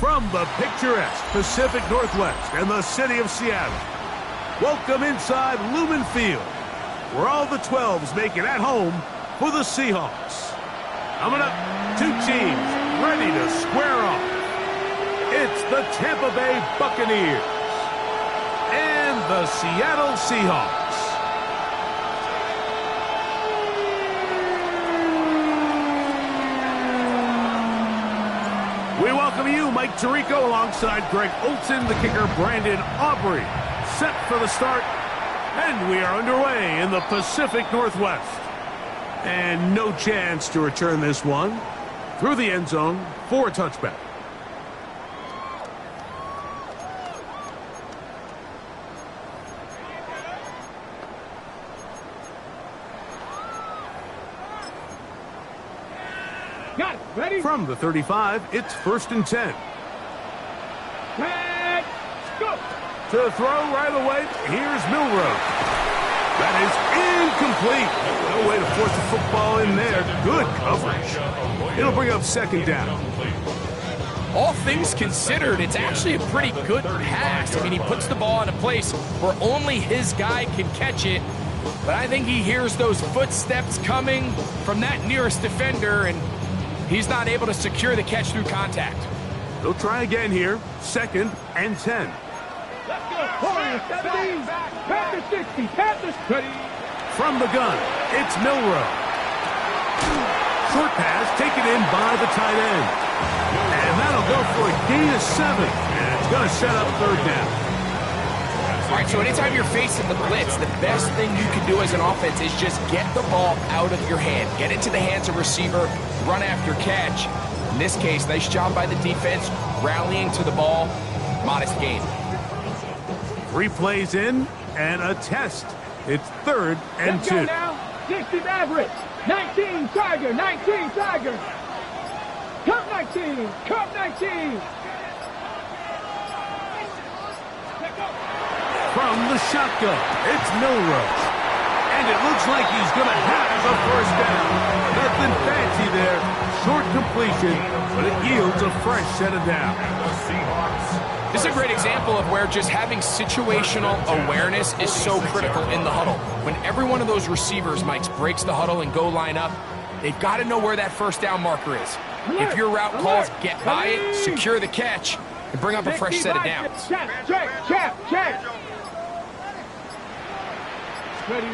From the picturesque Pacific Northwest and the city of Seattle, welcome inside Lumen Field, where all the 12s make it at home for the Seahawks. Coming up, two teams ready to square off. It's the Tampa Bay Buccaneers and the Seattle Seahawks. We welcome you, Mike Tirico, alongside Greg Olson, the kicker Brandon Aubrey. Set for the start, and we are underway in the Pacific Northwest. And no chance to return this one through the end zone for a touchback. Got it. Ready? From the 35, it's 1st and 10. Let's go. To throw right away, here's Milrow. That is incomplete. No way to force the football in there. Good coverage. It'll bring up 2nd down. All things considered, it's actually a pretty good pass. I mean, he puts the ball in a place where only his guy can catch it. But I think he hears those footsteps coming from that nearest defender, and he's not able to secure the catch through contact. They'll try again here. 2nd and 10. Let's go. 70. Panthers 60. Panthers 20. From the gun, it's Milrow. Short pass taken in by the tight end. And that'll go for a gain of 7. And it's going to set up 3rd down. All right, so anytime you're facing the blitz, the best thing you can do as an offense is just get the ball out of your hand. Get it to the hands of receiver, run after catch. In this case, nice job by the defense, rallying to the ball. Modest gain. 3 plays in and a test. It's 3rd and Let's 2. go now. 60 Mavericks. 19 Tiger. 19 Tiger. Come 19. Come 19. From the shotgun, it's Milrow. And it looks like he's going to have a 1st down. Nothing fancy there. Short completion, but it yields a fresh set of downs. This is a great example of where just having situational awareness is so critical in the huddle. When every one of those receivers, Mike, breaks the huddle and go line up, they've got to know where that 1st down marker is. If your route calls, get by it, secure the catch, and bring up a fresh set of downs. Check. Ready.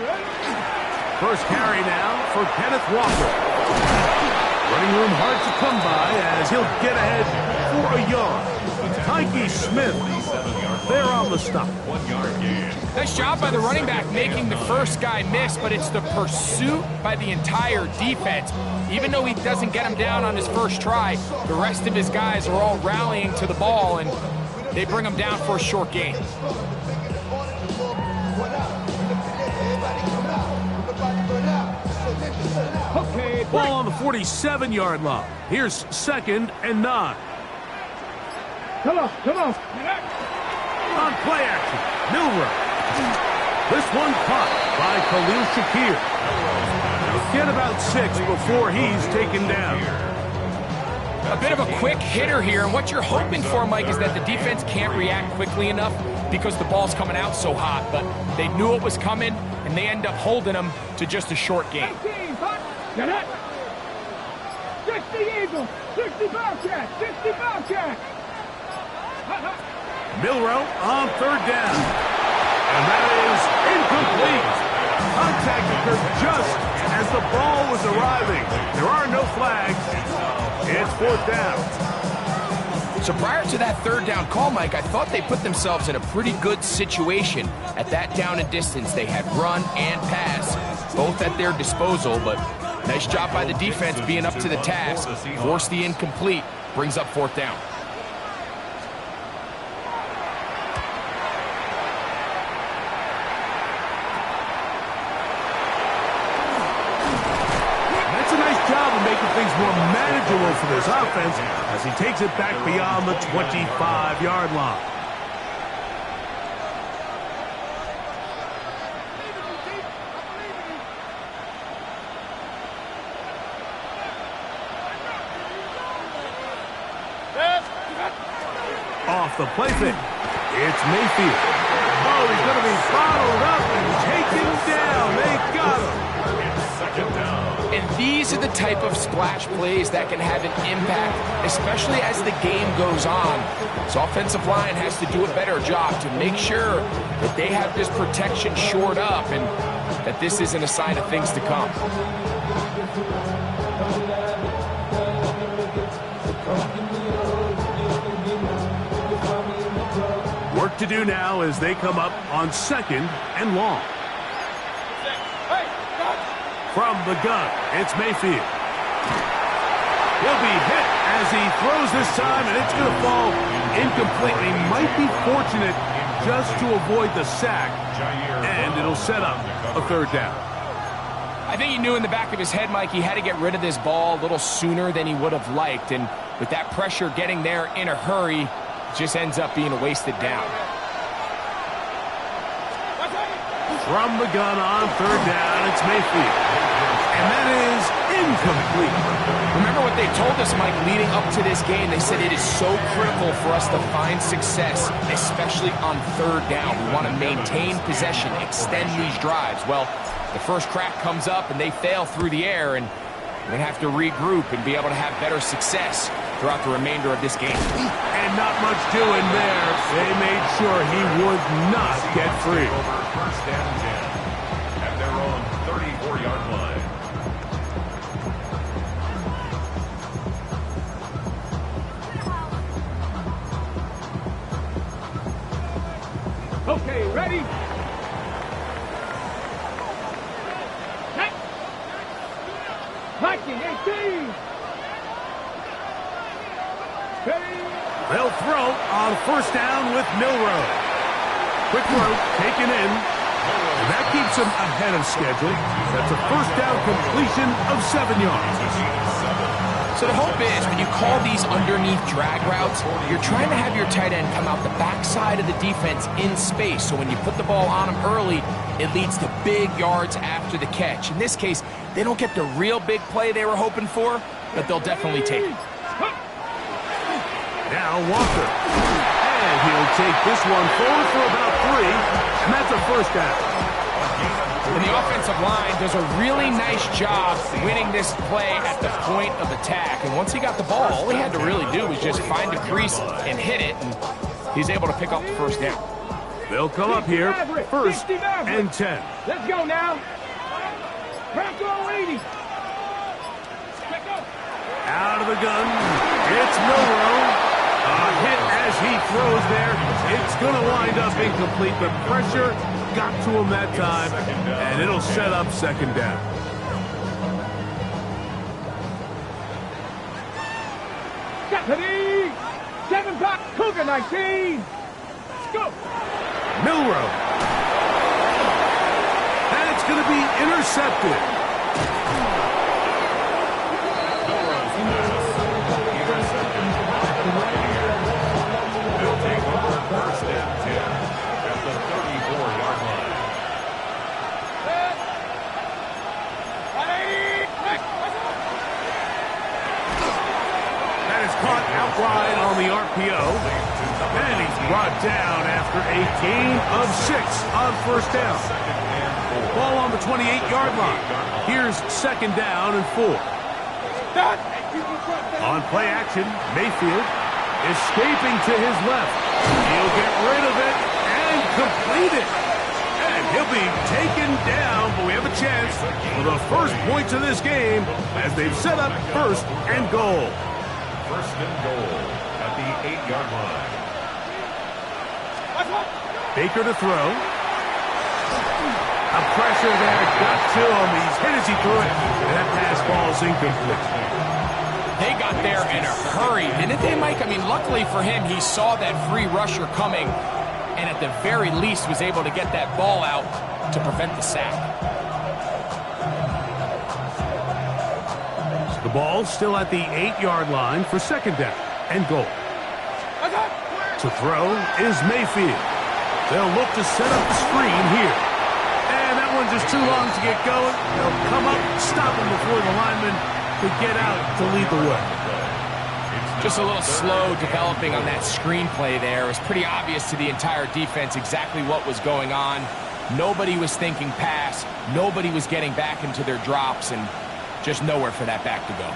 First carry now for Kenneth Walker. Running room hard to come by as he'll get ahead for a yard. Tyke Smith there on the stop. 1 yard gain. Nice job by the running back making the first guy miss, but it's the pursuit by the entire defense. Even though he doesn't get him down on his first try, the rest of his guys are all rallying to the ball, and they bring him down for a short gain. Okay. Ball on the 47-yard line. Here's 2nd and 9. Come on. On play action, Milrow. This one caught by Khalil Shakir. He'll get about 6 before he's taken down. A bit of a quick hitter here, and what you're hoping for, Mike, is that the defense can't react quickly enough because the ball's coming out so hot, but they knew it was coming, and they end up holding them to just a short gain. 18, hot. Get it. 60 Eagles. 60 Bobcat. 60 Bobcat. Milrow on 3rd down. And that is incomplete. Contact occurred just as the ball was arriving. There are no flags. It's 4th down. So prior to that 3rd down call, Mike, I thought they put themselves in a pretty good situation. At that down and distance, they had run and pass, both at their disposal, but nice job by the defense being up to the task. Force the incomplete, brings up 4th down. Making things more manageable for this offense as he takes it back beyond the 25-yard line. Off the play fake. It's Mayfield. Oh, he's going to be followed up and taken down. They got him. Second down. And these are the type of splash plays that can have an impact, especially as the game goes on. So offensive line has to do a better job to make sure that they have this protection shored up and that this isn't a sign of things to come. Work to do now as they come up on second and long. From the gun, it's Mayfield. He'll be hit as he throws this time, and it's going to fall incompletely. Might be fortunate just to avoid the sack, and it'll set up a third down. I think he knew in the back of his head, Mike, he had to get rid of this ball a little sooner than he would have liked, and with that pressure getting there in a hurry, it just ends up being a wasted down. From the gun on third down, it's Mayfield. And that is incomplete. Remember what they told us, Mike, leading up to this game? They said it is so critical for us to find success, especially on third down. We want to maintain possession, extend these drives. Well, the first crack comes up and they fail through the air, and they have to regroup and be able to have better success throughout the remainder of this game. And not much doing there. They made sure he would not get free. First and 10 at their own 34-yard line. Okay, ready? 19, 18. They'll throw on first down with Milrow. Quick throw taken in. And that keeps him ahead of schedule. That's a first down completion of 7 yards. So the hope is when you call these underneath drag routes, you're trying to have your tight end come out the backside of the defense in space. So when you put the ball on him early, it leads to big yards after the catch. In this case, they don't get the real big play they were hoping for, but they'll definitely take it. Now Walker. And he'll take this one forward for about 3, and that's a first down. And the offensive line does a really nice job winning this play at the point of attack. And once he got the ball, all he had to really do was just find a crease and hit it, and he's able to pick up the first down. They'll come up here, first and 10. Let's go now. Bronco 80. Out of the gun, it's Milrow. A hit as he throws there. It's going to wind up incomplete. The pressure got to him that time, and it'll set up second down. Deputy! 7-5, Cougar 19. Let's go. Milrow. And it's going to be intercepted. First and 10 at the 34-yard line. That is caught out wide on the RPO. And he's brought down after a gain of 6 on first down. Ball on the 28-yard line. Here's second down and 4. On play action, Mayfield escaping to his left. He'll get rid of it and complete it. And he'll be taken down, but we have a chance for the first points of this game as they've set up first and goal. First and goal at the 8-yard line. Baker to throw. A pressure there got to him. He's hit as he threw it, and that pass falls incomplete. They got there in a hurry, didn't they, Mike? I mean, luckily for him, he saw that free rusher coming and at the very least was able to get that ball out to prevent the sack. The ball still at the 8-yard line for second down and goal. To throw is Mayfield. They'll look to set up the screen here. And that one's just too long to get going. They'll come up, stop him before the lineman could get out to lead the way. It's Just a little slow developing on that screenplay there. It was pretty obvious to the entire defense exactly what was going on. Nobody was thinking pass. Nobody was getting back into their drops, and just nowhere for that back to go.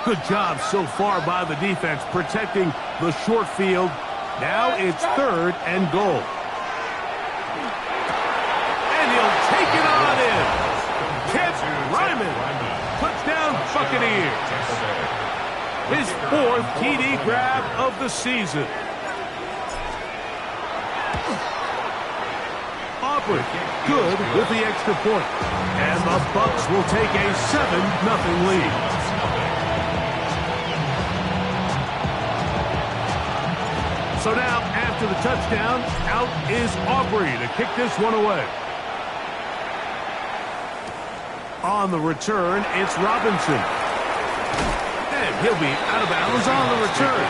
Good job so far by the defense protecting the short field. Now it's 3rd and goal. And he'll take it on in. Ryman. Touchdown Buccaneers. His 4th TD grab of the season. Aubrey, good with the extra point. And the Bucs will take a 7-0 lead. So now, after the touchdown, out is Aubrey to kick this one away. On the return, it's Robinson. And he'll be out of bounds on the return.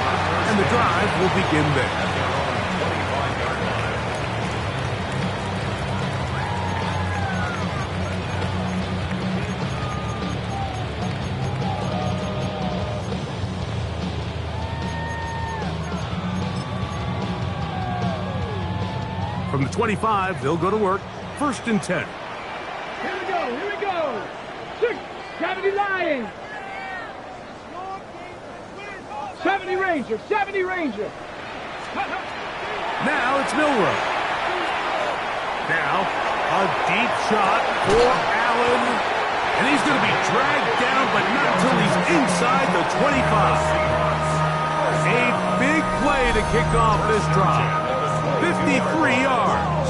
And the drive will begin there. From the 25, they'll go to work. 1st and 10. Here we go. 6, 70 Lions. 70 Rangers, 70 Rangers. Now it's Milrow. Now a deep shot for Allen. And he's going to be dragged down, but not until he's inside the 25. A big play to kick off this drive. 53 yards.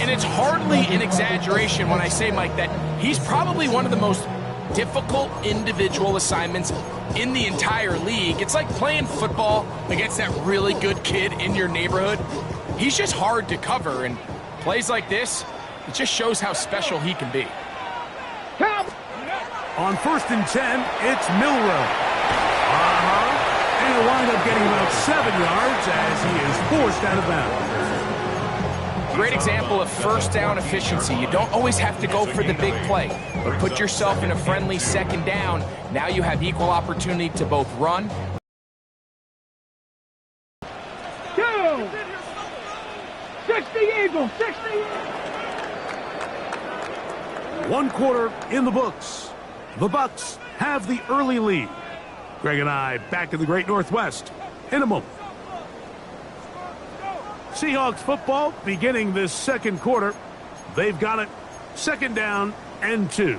And it's hardly an exaggeration when I say, Mike, that he's probably one of the most difficult individual assignments in the entire league. It's like playing football against that really good kid in your neighborhood. He's just hard to cover, and plays like this, it just shows how special he can be. On 1st and 10, it's Milrow. And he'll wind up getting about 7 yards as he is forced out of bounds. Great example of 1st down efficiency. You don't always have to go for the big play, but put yourself in a friendly 2nd down. Now you have equal opportunity to both run. 2. 60 Eagles, 60. 1 quarter in the books. The Bucs have the early lead. Greg and I back in the Great Northwest in a moment. Seahawks football beginning this 2nd quarter. They've got it. 2nd down and 2.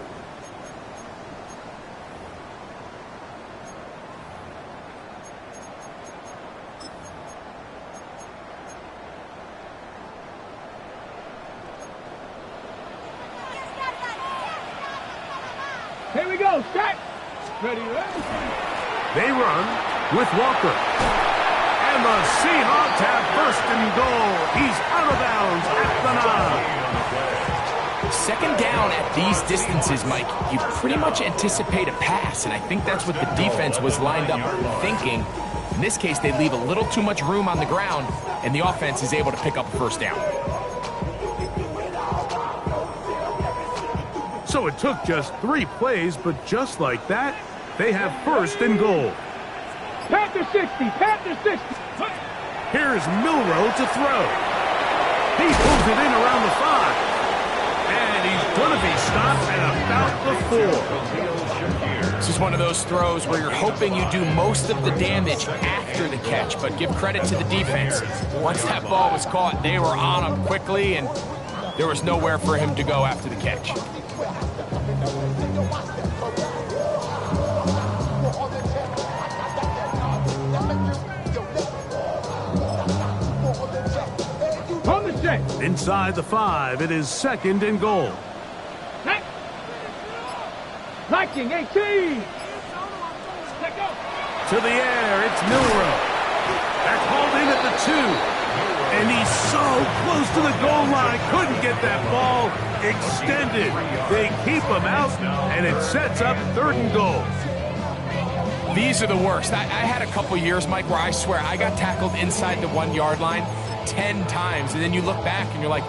Here we go, set. Ready, They run with Walker. And the Seahawks have 1st and goal. He's out of bounds at the 9. 2nd down at these distances, Mike, you pretty much anticipate a pass, and I think that's what the defense was lined up thinking. In this case, they leave a little too much room on the ground, and the offense is able to pick up a 1st down. So it took just 3 plays, but just like that, they have 1st and goal. Panther 60, Panther 60. Here's Milrow to throw. He pulls it in around the 5. And he's going to be stopped at about the 4. This is one of those throws where you're hoping you do most of the damage after the catch, but give credit to the defense. Once that ball was caught, they were on him quickly, and there was nowhere for him to go after the catch. Inside the 5, it is 2nd and goal. Viking 18. To the air, it's Milrow. That's hauled in at the 2. And he's so close to the goal line, couldn't get that ball extended. They keep him out, and it sets up 3rd and goal. These are the worst. I had a couple years, Mike, where I swear I got tackled inside the 1 yard line 10 times, and then you look back and you're like,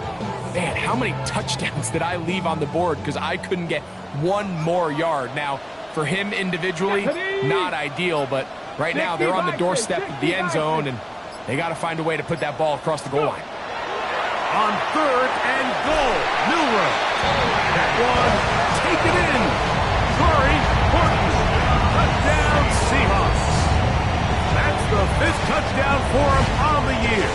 Man, how many touchdowns did I leave on the board because I couldn't get one more yard? Now, for him individually, not ideal, but right now they're on the doorstep of the end zone, and they got to find a way to put that ball across the goal line. On 3rd and goal, Milrow. That one, take it in. Curry, Horton. Touchdown, Seahawks. That's the 5th touchdown for him on the year.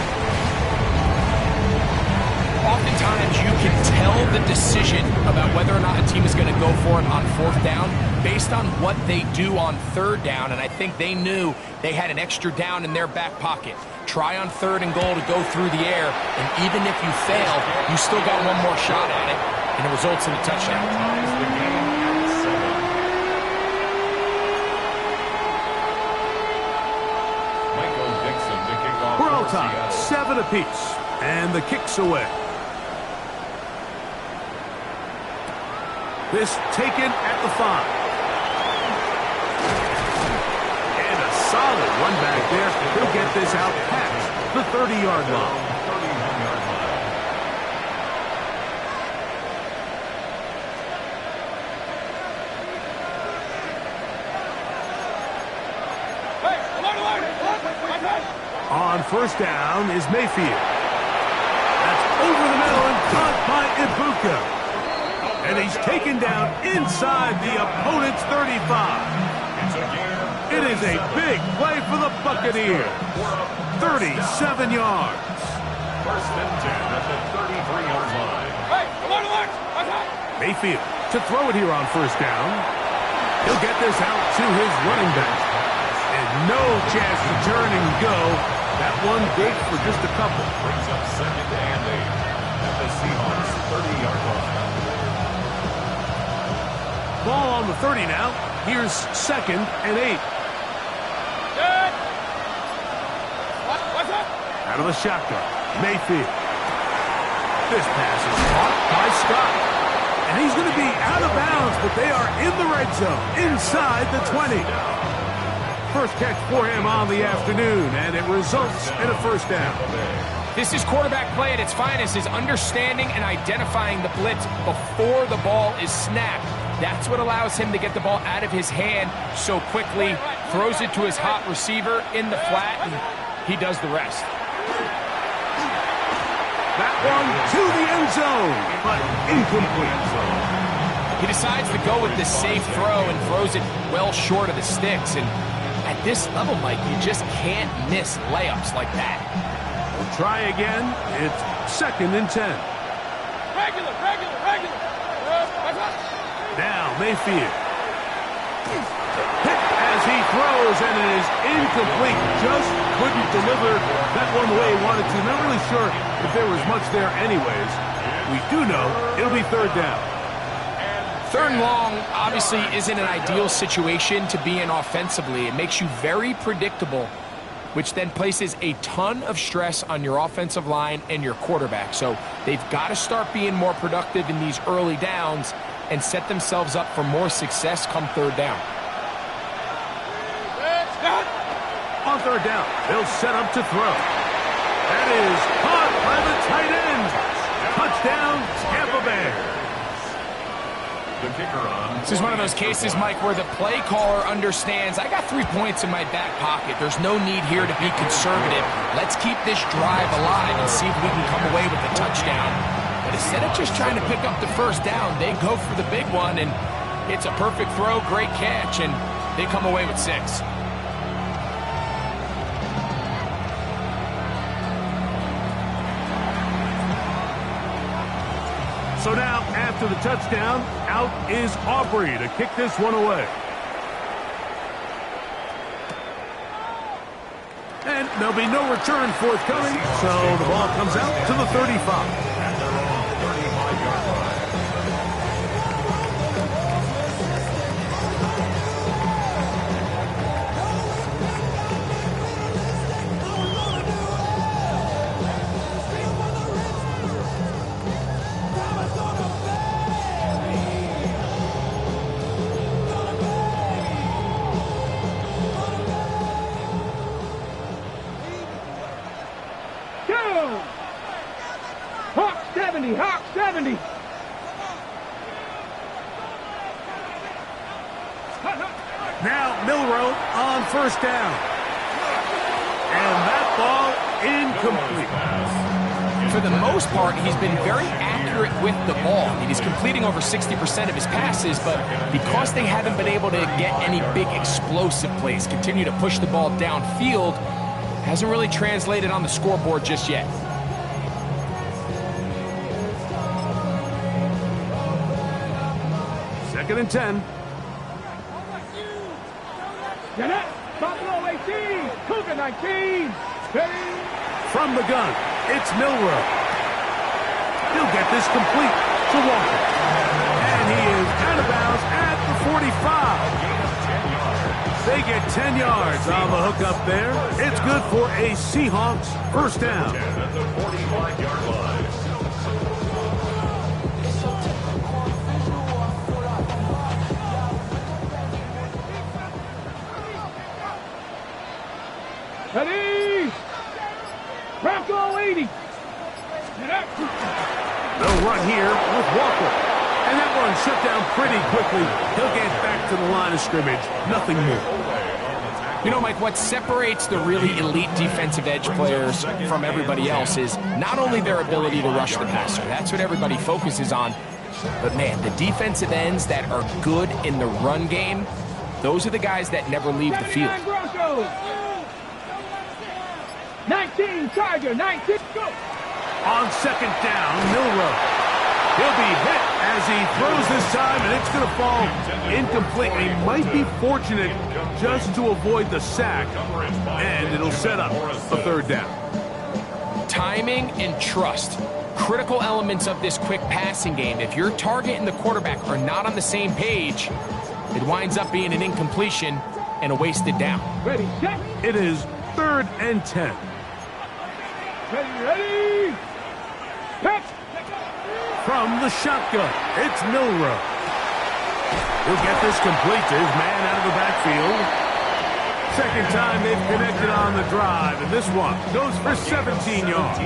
Oftentimes, you can tell the decision about whether or not a team is going to go for it on 4th down based on what they do on 3rd down, and I think they knew they had an extra down in their back pocket. Try on 3rd and goal to go through the air, and even if you fail, you still got one more shot at it, and it results in a touchdown. We're all tied, 7 apiece, and the kick's away. This taken at the 5. And a solid run back there. He'll get this out past the 30-yard line. On 1st down is Mayfield. That's over the middle and caught by Ibuka. And he's taken down inside the opponent's 35. It is a big play for the Buccaneers. 37 yards. 1st and 10 at the 33-yard line. Mayfield to throw it here on 1st down. He'll get this out to his running back. And no chance to turn and go. That one big for just a couple. Brings up 2nd and 8 at the Seahawks 30-yard line. Ball on the 30 now. Here's 2nd and 8. Out of the shotgun, Mayfield. This pass is caught by Scott. And he's going to be out of bounds, but they are in the red zone, inside the 20. First catch for him on the afternoon, and it results in a 1st down. This is quarterback play at its finest, is understanding and identifying the blitz before the ball is snapped. That's what allows him to get the ball out of his hand so quickly, throws it to his hot receiver in the flat, and he does the rest. That one to the end zone, but incomplete. He decides to go with the safe throw and throws it well short of the sticks. And at this level, Mike, you just can't miss layups like that. We'll try again. It's 2nd and 10. Regular. Now Mayfield. Hit as he throws, and it is incomplete. Just couldn't deliver that one the way he wanted to. Not really sure if there was much there anyways. We do know it'll be 3rd down. 3rd and long obviously isn't an ideal situation to be in offensively. It makes you very predictable, which then places a ton of stress on your offensive line and your quarterback. So they've got to start being more productive in these early downs and set themselves up for more success come 3rd down. On 3rd down, they'll set up to throw. That is caught by the tight end. Touchdown, Tampa Bay. The kicker on. This is one of those cases, Mike, where the play caller understands, I got 3 points in my back pocket. There's no need here to be conservative. Let's keep this drive alive and see if we can come away with a touchdown. But instead of just trying to pick up the 1st down, they go for the big one, and it's a perfect throw, great catch, and they come away with 6. So now, after the touchdown, out is Aubrey to kick this one away. And there'll be no return forthcoming, so the ball comes out to the 35. At their own 35-yard line. 70, Hawk 70. Now Milrow on first down. And that ball incomplete. For the most part, he's been very accurate with the ball. I mean, he's completing over 60% of his passes, but because they haven't been able to get any big explosive plays, continue to push the ball downfield, hasn't really translated on the scoreboard just yet. Second and 10. Get it. Buffalo 18, Cougar 19. Ready? From the gun, it's Milrow. He'll get this complete to Walker. And he is out of bounds at the 45. They get 10 yards on the hook up there. It's good for a Seahawks first down. At the 45-yard line. Ready? Bronco 80. They'll run here with Walker. And that one shut down pretty quickly. He'll get back to the line of scrimmage. Nothing more. You know, Mike, what separates the really elite defensive edge players from everybody else is not only their ability to rush the passer. That's what everybody focuses on. But, man, the defensive ends that are good in the run game, those are the guys that never leave the field. 19, Tiger, 19, go! On second down, Milrow. He'll be hit as he throws this time, and it's going to fall incomplete. He might be fortunate just to avoid the sack, and it'll set up a third down. Timing and trust, critical elements of this quick passing game. If your target and the quarterback are not on the same page, it winds up being an incompletion and a wasted down. Ready, set. It is 3rd and 10. Ready, pitch. From the shotgun, it's Milrow. He'll get this complete to his man out of the backfield. Second time they've connected on the drive, and this one goes for 17 yards.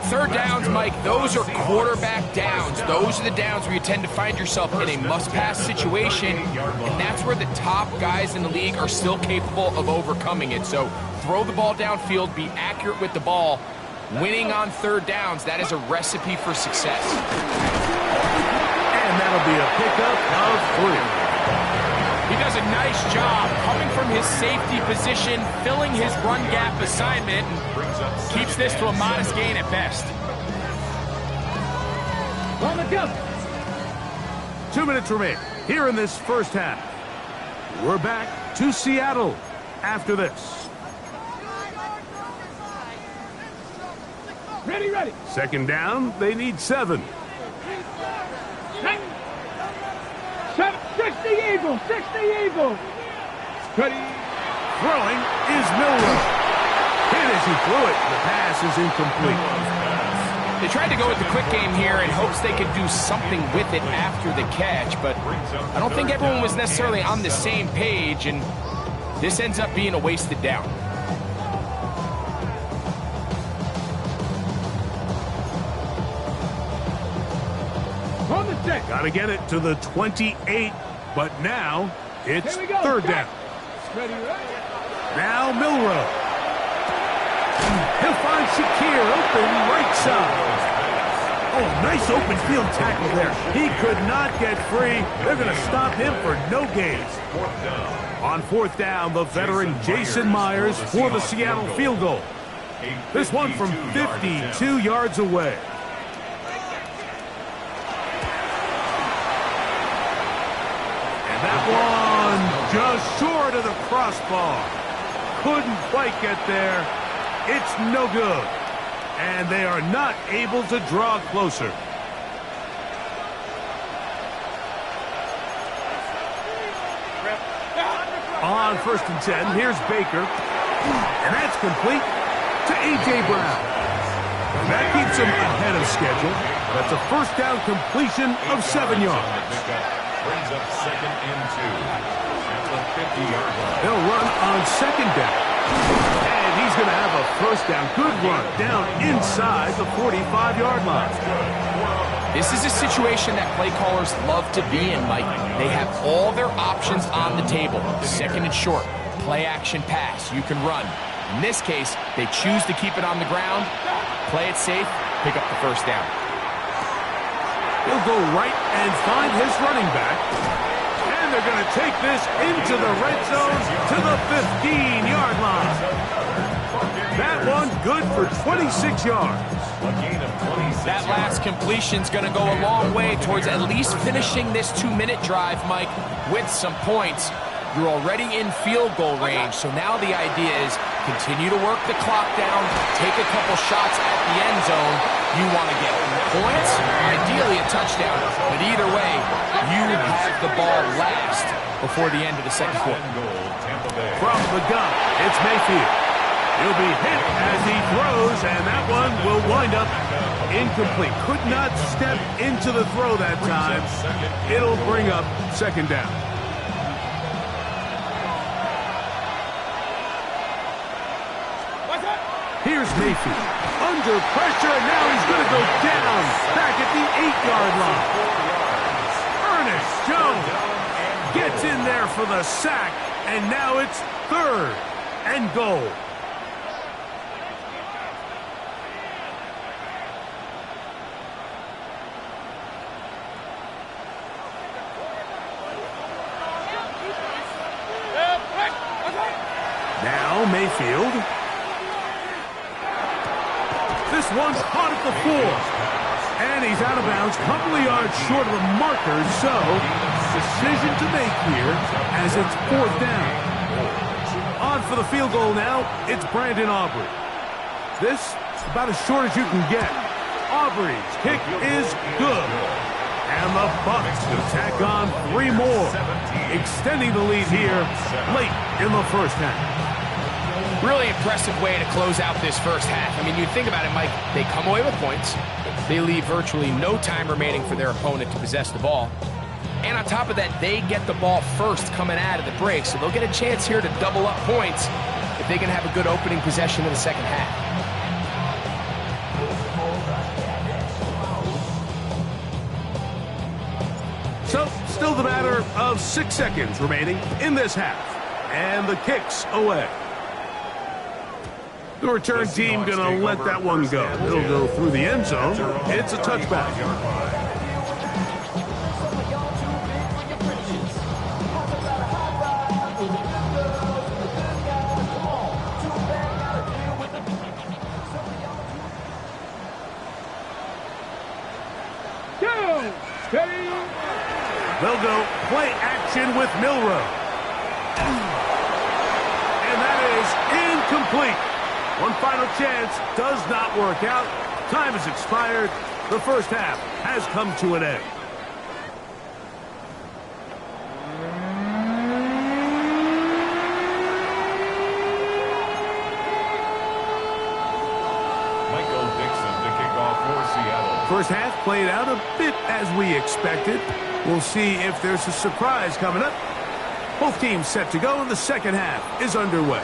Third downs, Mike, those are quarterback downs. Those are the downs where you tend to find yourself in a must-pass situation, and that's where the top guys in the league are still capable of overcoming it. So throw the ball downfield, be accurate with the ball. Winning on third downs, that is a recipe for success. And that'll be a pickup of 3. He does a nice job coming from his safety position, filling his run gap assignment, and keeps this to a modest gain at best. On the go. 2 minutes remain here in this first half. We're back to Seattle after this. Ready, ready. Second down, they need 7. 60 Eagles, 60 Eagles. Ready. Throwing is Milrow. Hit as he threw it. The pass is incomplete. They tried to go with the quick game here in hopes they could do something with it after the catch, but I don't think everyone was necessarily on the same page, and this ends up being a wasted down. On the stick. Got to get it to the 28, but now it's Here we go. third down. Ready, ready. Now Milrow. He'll find Shakir open right side. Oh, nice open field tackle there. He could not get free. They're going to stop him for no gain. On fourth down, the veteran Jason Myers for the Seattle field goal. This one from 52 yards away. And that one just short of the crossbar. Couldn't quite get there. It's no good. And they are not able to draw closer. On first and 10, here's Baker. And that's complete to A.J. Brown. And that keeps him ahead of schedule. That's a first down completion of 7 yards. Brings up 2nd and 2 at the 50-yard line. They'll run on second down. And he he's going to have a first down. Good run down inside the 45-yard line. This is a situation that play callers love to be in, Mike. They have all their options on the table. Second and short, play action pass. You can run. In this case, they choose to keep it on the ground, play it safe, pick up the first down. He'll go right and find his running back. And they're going to take this into the red zone to the 15-yard line. That one good for 26 yards. That last completion's going to go a long way towards at least finishing this 2-minute drive, Mike, with some points. You're already in field goal range, so now the idea is continue to work the clock down, take a couple shots at the end zone. You want to get points, ideally a touchdown, but either way, you have the ball last before the end of the second quarter. From the gun, it's Mayfield. He'll be hit as he throws, and that one will wind up incomplete. Could not step into the throw that time. It'll bring up second down. Here's Mayfield. Under pressure, and now he's going to go down back at the 8-yard line. Ernest Jones gets in there for the sack, and now it's third and goal. Now Mayfield. This one's caught at the 4. And he's out of bounds, a couple of yards short of the marker, so decision to make here as it's fourth down. On for the field goal now, it's Brandon Aubrey. This is about as short as you can get. Aubrey's kick is good. And the Bucs will tack on 3 more, extending the lead here late in the first half. Really impressive way to close out this first half. I mean, you think about it, Mike, they come away with points. They leave virtually no time remaining for their opponent to possess the ball. And on top of that, they get the ball first coming out of the break, so they'll get a chance here to double up points if they can have a good opening possession in the second half. So, still the matter of 6 seconds remaining in this half. And the kick's away. The return team going to let that one go. It'll go through the end zone. It's a touchback. They'll go play action with Milrow. And that is incomplete. One final chance does not work out. Time has expired. The first half has come to an end. Michael Dixon to kick off for Seattle. First half played out a bit as we expected. We'll see if there's a surprise coming up. Both teams set to go, and the second half is underway.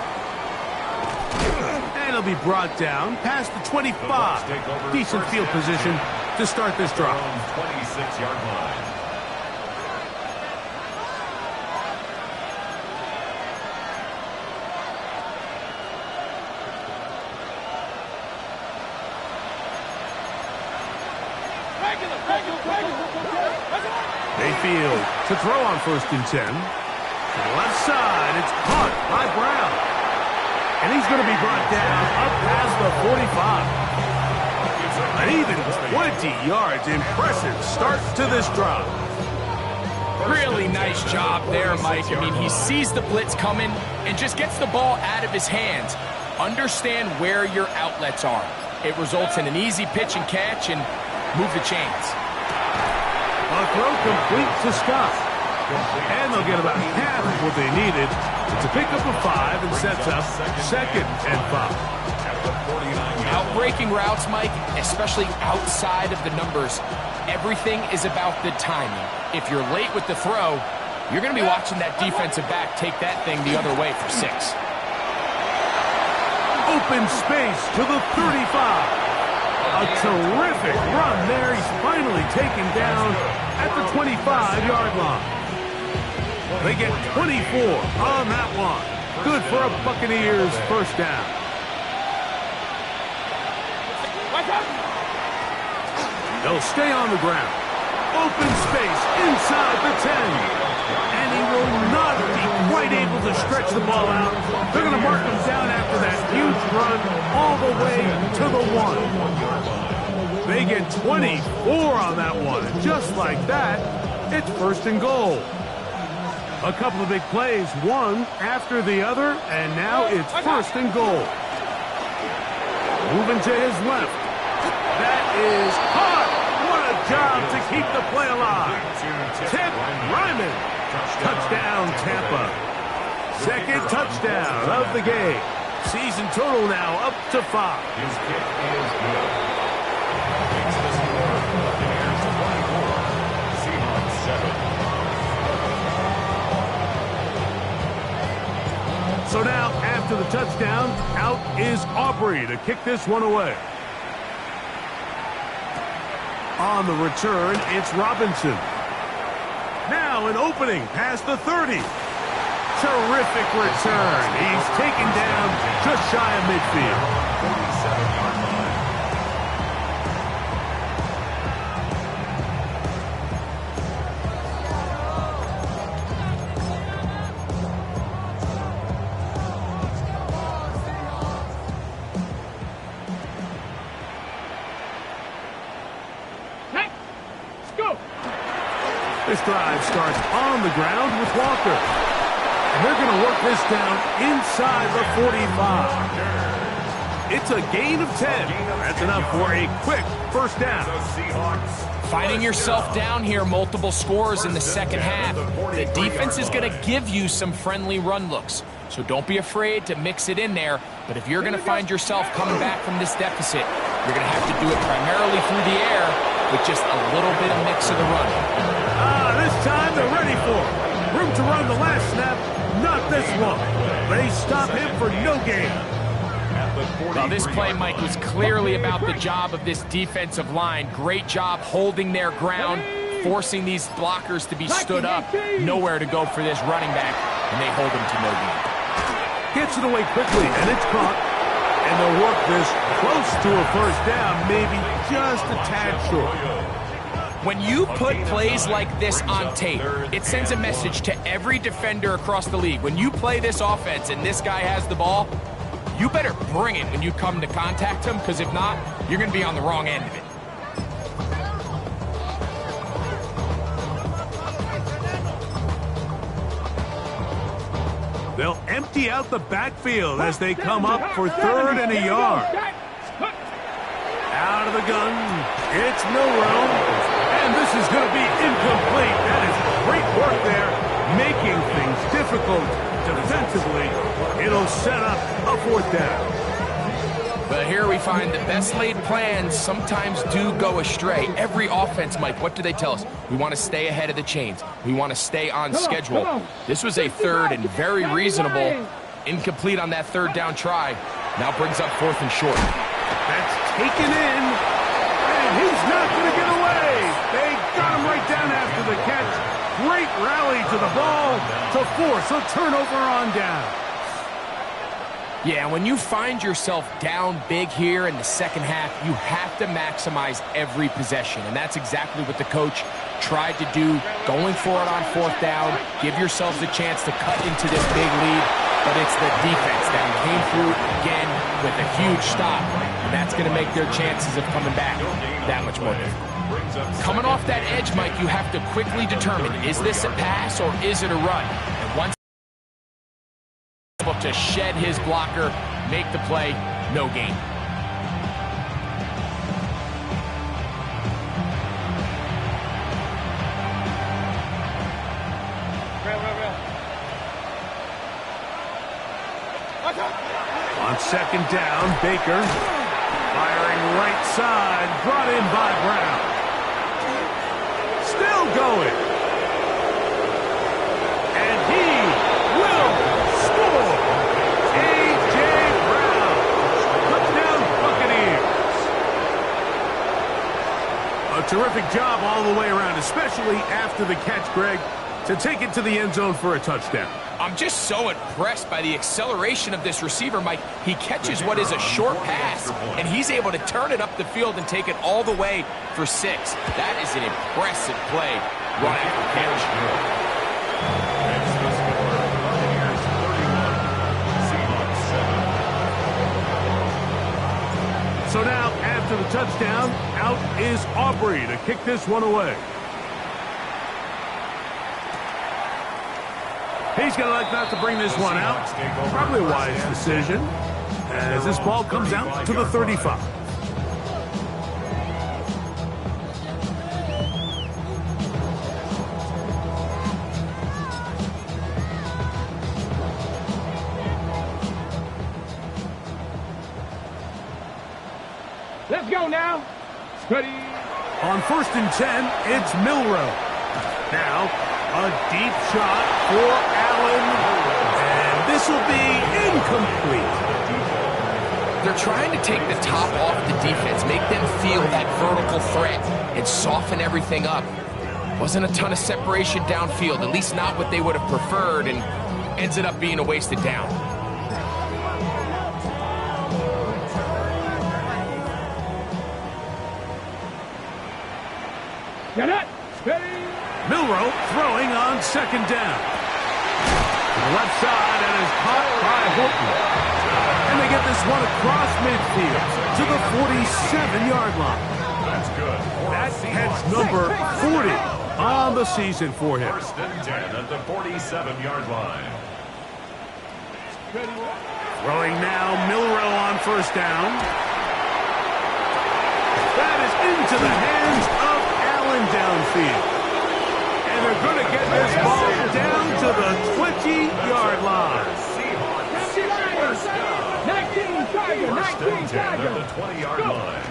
And he'll be brought down past the 25. Decent field position to start this drive. 26-yard line. Mayfield to throw on 1st and 10. To the left side, it's caught by Brown. And he's going to be brought down up past the 45. An even 20 yards. Impressive start to this drive. Really nice job there, Mike. I mean, he sees the blitz coming and just gets the ball out of his hands. Understand where your outlets are. It results in an easy pitch and catch and move the chains. A throw complete to Scott. And they'll get about half of what they needed. It's a pickup of 5 and sets up 2nd and 5. Outbreaking routes, Mike, especially outside of the numbers, everything is about the timing. If you're late with the throw, you're going to be watching that defensive back take that thing the other way for 6. Open space to the 35. A terrific run there. He's finally taken down at the 25-yard line. They get 24 on that one. Good for a Buccaneers first down. They'll stay on the ground. Open space inside the 10. And he will not be quite able to stretch the ball out. They're going to mark him down after that huge run all the way to the 1. They get 24 on that one. And just like that, it's first and goal. A couple of big plays, one after the other, and now it's first and goal. Moving to his left. That is hot. What a job to keep the play alive. Tip Ryman. Touchdown, Tampa. Second touchdown of the game. Season total now up to 5. His kick is good. Makes the score Buccaneers 24, Seahawks 7. So now, after the touchdown, out is Aubrey to kick this one away. On the return, it's Robinson. Now an opening past the 30. Terrific return. He's taken down just shy of midfield. 47-yard line. This drive starts on the ground with Walker. And they're going to work this down inside the 45. It's a gain of 10. That's enough for a quick first down. Finding yourself down here, multiple scores in the second half. The defense is going to give you some friendly run looks. So don't be afraid to mix it in there. But if you're going to find yourself coming back from this deficit, you're going to have to do it primarily through the air with just a little bit of mix of the run. This time they're ready for it. Room to run the last snap, not this one. They stop him for no gain. Well, this play, Mike, was clearly about the job of this defensive line. Great job holding their ground, forcing these blockers to be stood up. Nowhere to go for this running back, and they hold him to no gain. Gets it away quickly, and it's caught. And they'll work this close to a first down, maybe just a tad short. When you put plays like this on tape, it sends a message to every defender across the league. When you play this offense and this guy has the ball, you better bring it when you come to contact him, because if not, you're going to be on the wrong end of it. They'll empty out the backfield as they come up for third and a yard. Out of the gun, it's Milrow, and this is going to be incomplete. That is great work there, making things difficult defensively. It'll set up a fourth down. But here we find the best laid plans sometimes do go astray. Every offense, Mike, what do they tell us? We want to stay ahead of the chains. We want to stay on schedule. This was a third and very reasonable. Incomplete on that third down try. Now brings up fourth and short. That's taken in, and he's not going to get away. They got him right down after the catch. Great rally to the ball to force a turnover on down. Yeah, when you find yourself down big here in the second half, you have to maximize every possession. And that's exactly what the coach tried to do, going for it on fourth down. Give yourselves a chance to cut into this big lead. But it's the defense that came through again with a huge stop. And that's going to make their chances of coming back that much more difficult. Coming off that edge, Mike, you have to quickly determine, is this a pass or is it a run? And once able to shed his blocker, make the play, no gain. On second down, Baker firing right side, brought in by Brown. Still going. And he will score. A.J. Brown Terrific job all the way around, especially after the catch, Greg, to take it to the end zone for a touchdown. I'm just so impressed by the acceleration of this receiver, Mike. He catches what is a short pass, and he's able to turn it up the field and take it all the way for 6. That is an impressive play run after catch. It's the score. Buccaneers 31, Seahawks 7. So now, after the touchdown, out is Aubrey to kick this one away. He's going to like not to bring this one out. Probably a wise decision, as this ball comes out to the 35. Let's go now. Ready. On 1st and 10, it's Milroe. Now, a deep shot for Allen, and this will be incomplete. They're trying to take the top off the defense, make them feel that vertical threat, and soften everything up. Wasn't a ton of separation downfield, at least not what they would have preferred, and ends up being a wasted down. Get it. Ready. Milroe throwing on 2nd down. To the left side, and is caught by Horton. And they get this one across midfield to the 47-yard line. That's good. That catch number 40 on the season for him. 1st and 10 at the 47-yard line. Throwing now, Milroe on 1st down. That is into the hands of Allen downfield. And they're going to get this ball down to the 20-yard line. 19 Tiger, 19 Tiger. At the 20-yard line.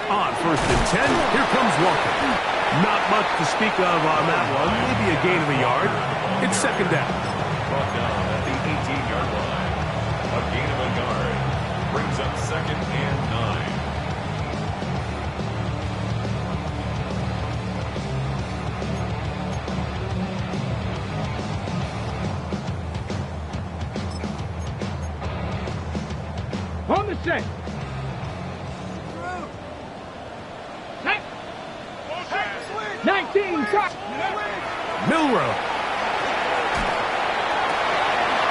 On 1st and 10, here comes Walker. Not much to speak of on that one. Maybe a gain of a yard. It's 2nd down. Brought down at the 18-yard line. A gain of a yard. Brings up 2nd and 9. On the set. Set. 19 Tiger. Milroe.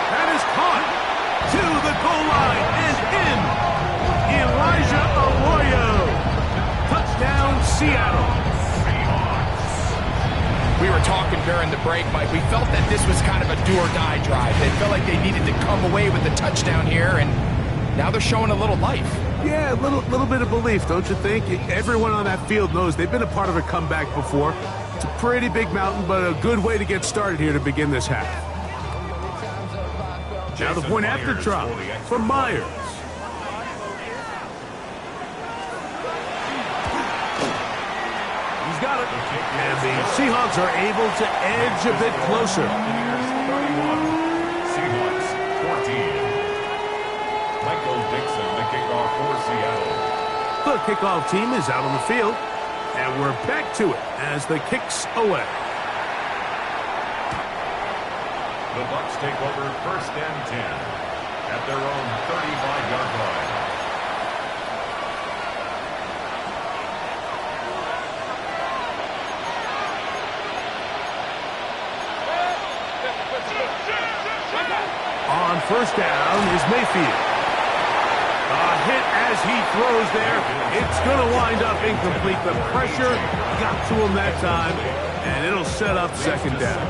That is caught to the goal line and in. Elijah Arroyo. Touchdown, Seattle. We were talking during the break, Mike. We felt that this was kind of a do-or-die drive. They felt like they needed to come away with the touchdown here, and now they're showing a little life. Yeah, a little bit of belief, don't you think? Everyone on that field knows they've been a part of a comeback before. It's a pretty big mountain, but a good way to get started here to begin this half. Now the point after drop for Myers. He's got it. And the Seahawks are able to edge a bit closer. 31. Seahawks 14. Michael Dixon, the kickoff for Seattle. The kickoff team is out on the field, and we're back to it as the kick's away. The Bucs take over 1st and 10 at their own 35-yard line. On 1st down is Mayfield. A hit as he throws there. It's going to wind up incomplete. The pressure got to him that time, and it'll set up 2nd down.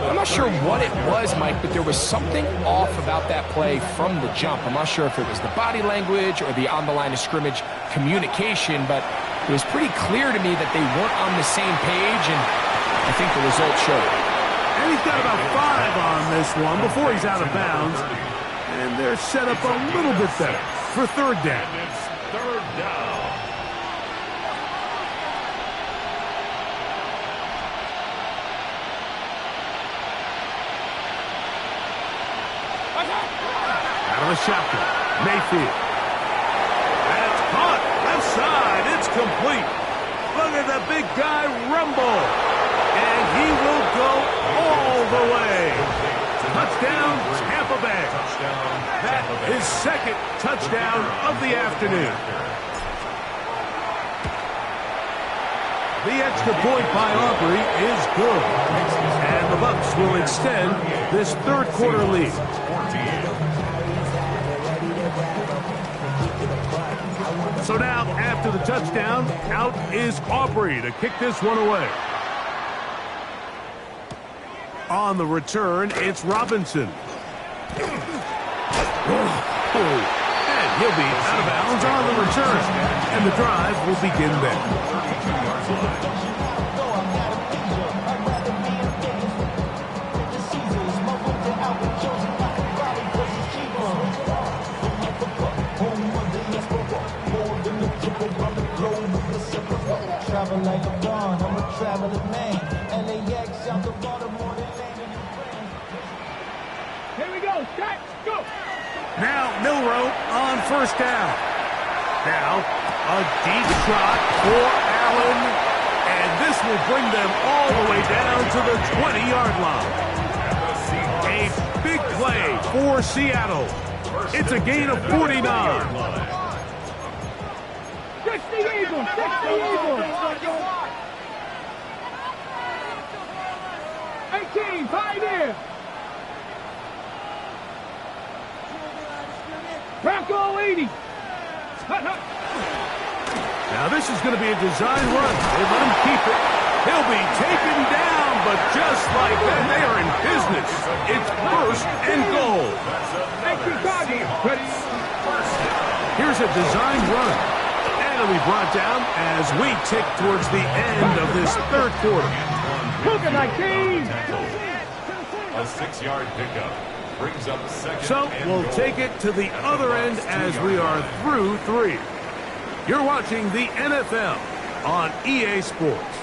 I'm not sure what it was, Mike, but there was something off about that play from the jump. I'm not sure if it was the body language or the on-the-line-of-scrimmage communication, but it was pretty clear to me that they weren't on the same page, and I think the result showed. And he's got about 5 on this one before he's out of bounds. And they're set up a little bit better for 3rd down. And it's 3rd down. Out of the shotgun, Mayfield. That's caught. Left side. It's complete. Look at the big guy rumble. And he will go all the way. Touchdown, Tampa Bay. That is second touchdown of the afternoon. The extra point by Aubrey is good. And the Bucs will extend this third quarter lead. So now, after the touchdown, out is Aubrey to kick this one away. On the return, it's Robinson. And he'll be out of bounds on the return. And the drive will begin then. Travel like a bond, I'm a traveling man. LAX out the Baltimore, they landing in France. Here we go, start, go! Now Milroe on first down. Now a deep shot for Allen. And this will bring them all the way down to the 20-yard line. A big play for Seattle. It's a gain of 49. 60 Eagles, 60 Eagles! 18, Pioneer! Bronco 80! Now this is going to be a design run. They let him keep it. He'll be taken down, but just like that, they are in business. It's first and goal. Here's a design run. And it'll be brought down as we tick towards the end of this third quarter. Look at 19! A 6-yard pickup brings up second. So we'll take it to the other end as we are through 3. You're watching the NFL on EA Sports.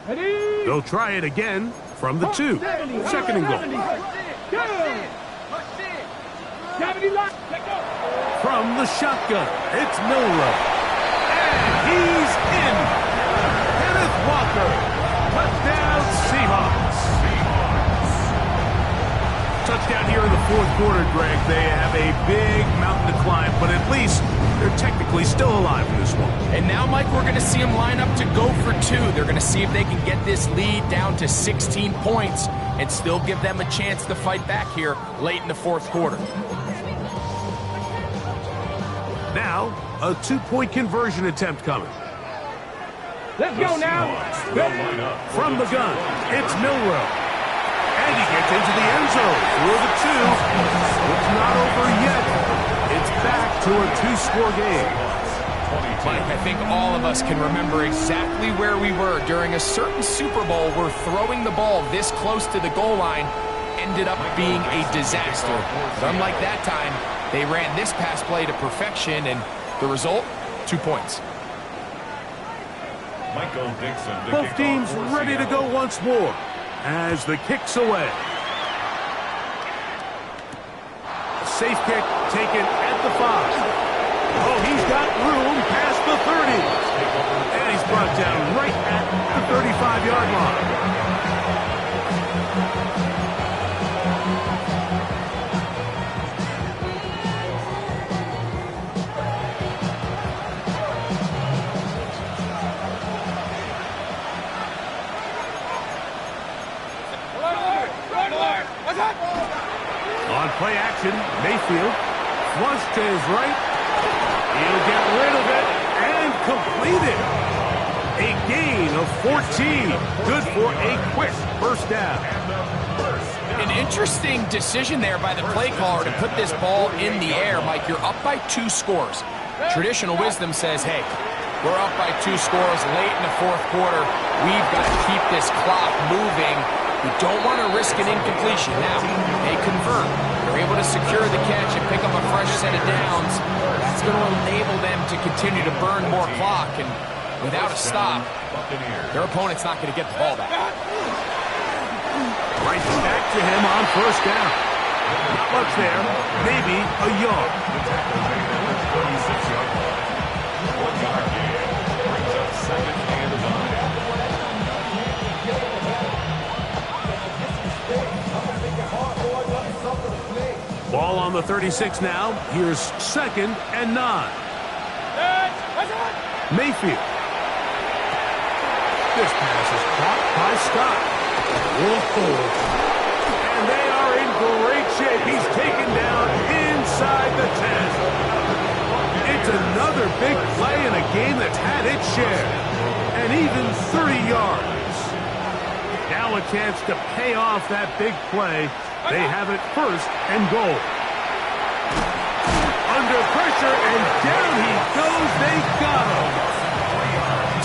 Ready? They'll try it again from the 2. Second and goal. 70 left, let go! From the shotgun, it's Milroe. And he's in. Kenneth Walker. Touchdown, Seahawks. Touchdown here in the fourth quarter, Greg. They have a big mountain to climb, but at least they're technically still alive in this one. And now, Mike, we're going to see them line up to go for 2. They're going to see if they can get this lead down to 16 points and still give them a chance to fight back here late in the fourth quarter. Now, a 2-point conversion attempt coming. Let's go now! From the gun, it's Milroe. And he gets into the end zone for the 2. It's not over yet. It's back to a 2-score game. Mike, I think all of us can remember exactly where we were during a certain Super Bowl where throwing the ball this close to the goal line ended up being a disaster. But unlike that time, they ran this pass play to perfection, and the result, 2 points. Michael Dixon. Both teams ready to go once more as the kick's away. A safe kick taken at the 5. Oh, he's got room past the 30. And he's brought down right at the 35-yard line. On play action, Mayfield flush to his right. He'll get rid of it and complete it. A gain of 14. Good for a quick first down. An interesting decision there by the play caller to put this ball in the air. Mike, you're up by 2 scores. Traditional wisdom says, hey, we're up by 2 scores late in the fourth quarter. We've got to keep this clock moving. You don't want to risk an incompletion. Now, they convert. They're able to secure the catch and pick up a fresh set of downs. That's going to enable them to continue to burn more clock, and without a stop, their opponent's not going to get the ball back. Right back to him on first down. Not much there, maybe a yard. The tackle made at the 36-yard line. 1-yard gain brings up 2nd and 9. Ball on the 36 now. Here's 2nd and 9. Mayfield. This pass is caught by Scott. Whoa. And they are in great shape. He's taken down inside the 10. It's another big play in a game that's had its share. And even 30 yards. Now a chance to pay off that big play. They have it 1st and goal. Under pressure, and down he goes. They got him.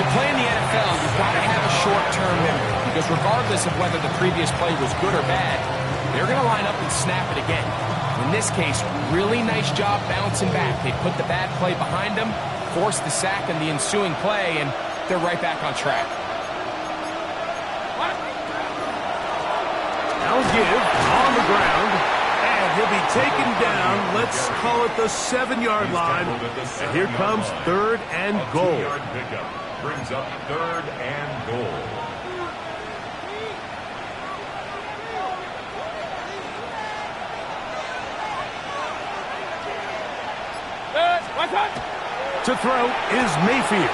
To play in the NFL, you've got to have a short-term memory, because regardless of whether the previous play was good or bad, they're going to line up and snap it again. In this case, really nice job bouncing back. They put the bad play behind them, forced the sack in the ensuing play, and they're right back on track. Now give on the ground, and he'll be taken down. Let's call it the 7-yard line. And here comes 3rd and goal. 2-yard pickup brings up 3rd and goal. To throw is Mayfield.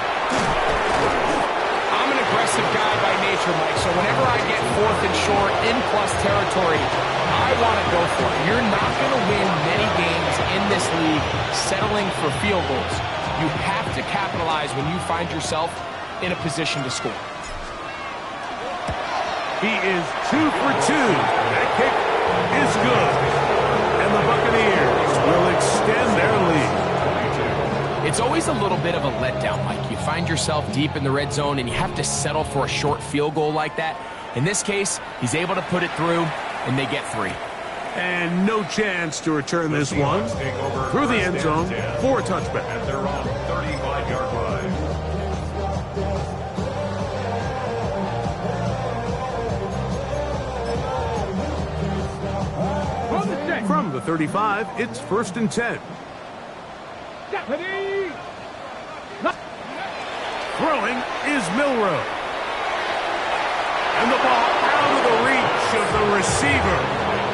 I'm an aggressive guy by nature, Mike, so whenever I get 4th and short in plus territory, I want to go for it. You're not going to win many games in this league settling for field goals. You have to capitalize when you find yourself in a position to score. He is 2 for 2. That kick is good. And the Buccaneers will extend their lead. It's always a little bit of a letdown, Mike. You find yourself deep in the red zone and you have to settle for a short field goal like that. In this case, he's able to put it through, and they get 3. And no chance to return this one through the end zone for a touchback. At their own 35-yard line. From the 35, it's 1st and 10. Throwing is Milroe. And the ball out of the reach of the receiver.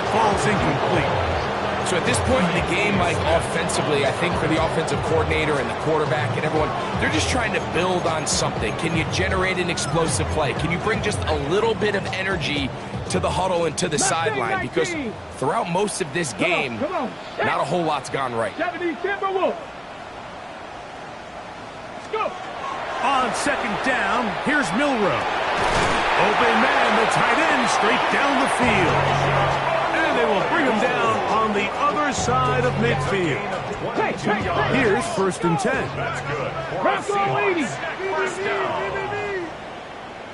Falls incomplete. So at this point in the game, Mike, offensively, I think for the offensive coordinator and the quarterback and everyone, they're just trying to build on something. Can you generate an explosive play? Can you bring just a little bit of energy to the huddle and to the sideline? Because throughout most of this game, not a whole lot's gone right. 70 Timberwolves. Let's go. On 2nd down, here's Milroe. Open man, the tight end, straight down the field. And they will bring him down on the other side of midfield. Here's 1st and 10. That's good. Press on, ladies.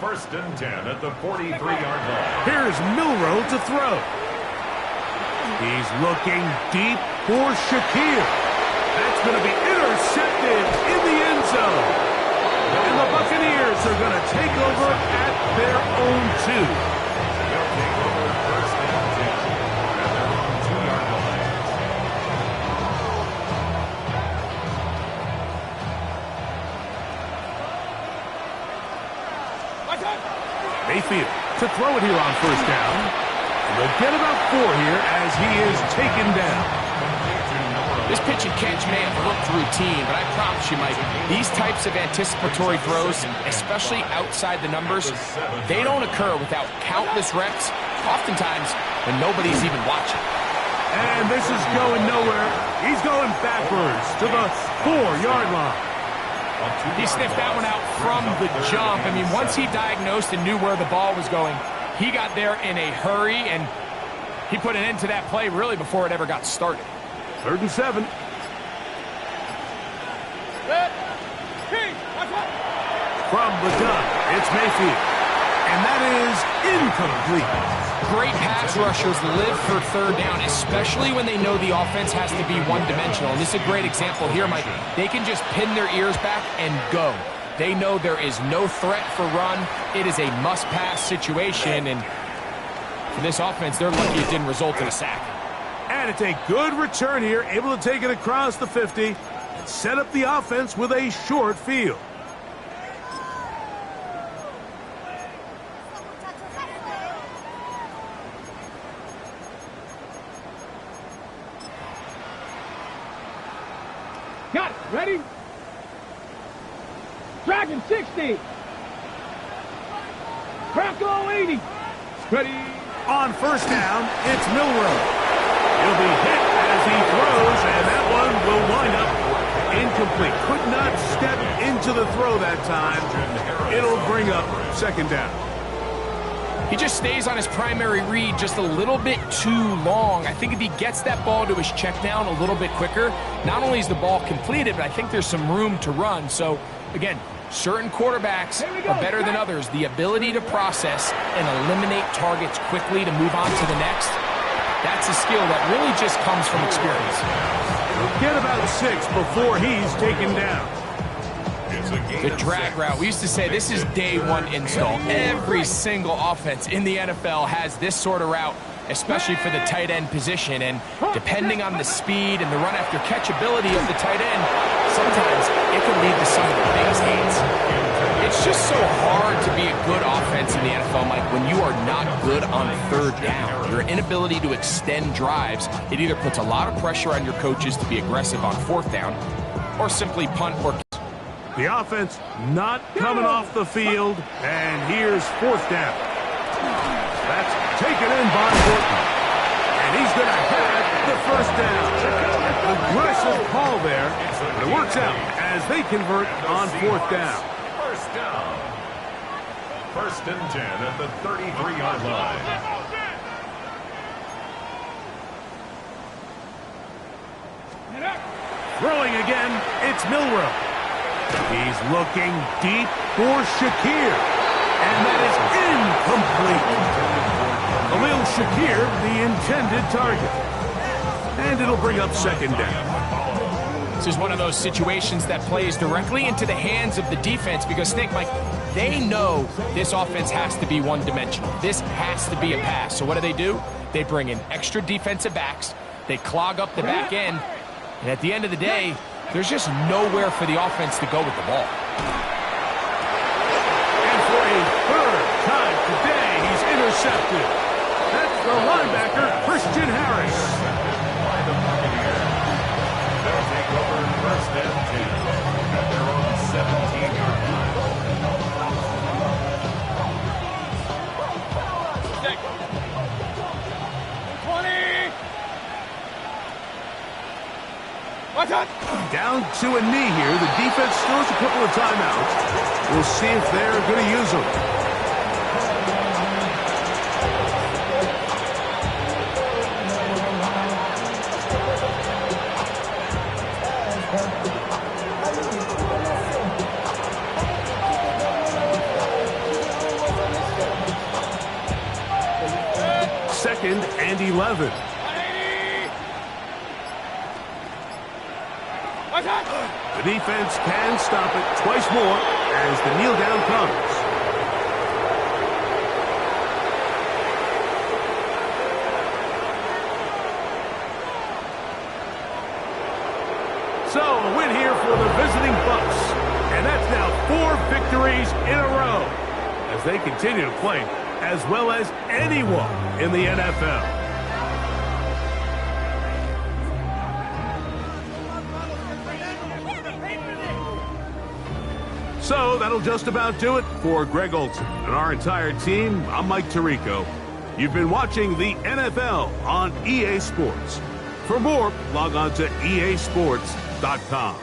1st and 10 at the 43-yard line. Here's Milroe to throw. He's looking deep for Shakir. That's going to be intercepted in the end zone. And the Buccaneers are going to take over at their own 2. They'll take over 1st and 10 at their own 2-yard line. Mayfield to throw it here on 1st down. And they'll get about 4 here as he is taken down. This pitch and catch may have looked routine, but I promise you, Mike, these types of anticipatory throws, especially outside the numbers, they don't occur without countless reps, oftentimes when nobody's even watching. And this is going nowhere. He's going backwards to the 4-yard line. He sniffed that one out from the jump. I mean, once he diagnosed and knew where the ball was going, he got there in a hurry, and he put an end to that play really before it ever got started. 3rd and 7. From the gun, it's Mayfield. And that is incomplete. Great pass rushers live for third down, especially when they know the offense has to be one-dimensional. And this is a great example here, Mike. They can just pin their ears back and go. They know there is no threat for run. It is a must-pass situation, and for this offense, they're lucky it didn't result in a sack. And it's a good return here, able to take it across the 50 and set up the offense with a short field. Got it. Ready? Dragon 60. Crackle 80. Ready? On first down, it's Milrow. He'll be hit as he throws, and that one will wind up incomplete. Could not step into the throw that time. It'll bring up second down. He just stays on his primary read just a little bit too long. I think if he gets that ball to his check down a little bit quicker, not only is the ball completed, but I think there's some room to run. So, again, certain quarterbacks are better than others. The ability to process and eliminate targets quickly to move on to the next, that's a skill that really just comes from experience. He'll get about 6 before he's taken down. The drag route. We used to say this is day one install. Every single offense in the NFL has this sort of route, especially for the tight end position. And depending on the speed and the run after catch ability of the tight end, sometimes it can lead to some of the biggest gains. It's just so hard to be a good offense in the NFL, Mike, when you are not good on third down. Your inability to extend drives, it either puts a lot of pressure on your coaches to be aggressive on fourth down or simply punt or The offense not coming off the field, and here's fourth down. That's taken in by Horton, and he's going to have the first down. Aggressive call there, but it works out as they convert on fourth down. First down. First and 10 at the 33-yard line. Throwing again, it's Milrow. He's looking deep for Shakir, and that is incomplete. Khalil Shakir, the intended target. And it'll bring up second down. This is one of those situations that plays directly into the hands of the defense because, think, Mike, they know this offense has to be one-dimensional. This has to be a pass. So what do? They bring in extra defensive backs. They clog up the back end. And at the end of the day, there's just nowhere for the offense to go with the ball. And for a third time today, he's intercepted. That's the linebacker, Christian Harris. By the Buccaneers. They'll take over first and 10 at their own 17-yard line. Down to a knee here. The defense still has a couple of timeouts. We'll see if they're going to use them. Second and 11. The defense can stop it twice more as the kneel down comes. So a win here for the visiting Bucs. And that's now 4 victories in a row as they continue to play as well as anyone in the NFL. So that'll just about do it for Greg Olson and our entire team. I'm Mike Tirico. You've been watching the NFL on EA Sports. For more, log on to easports.com.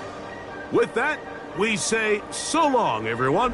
With that, we say so long, everyone.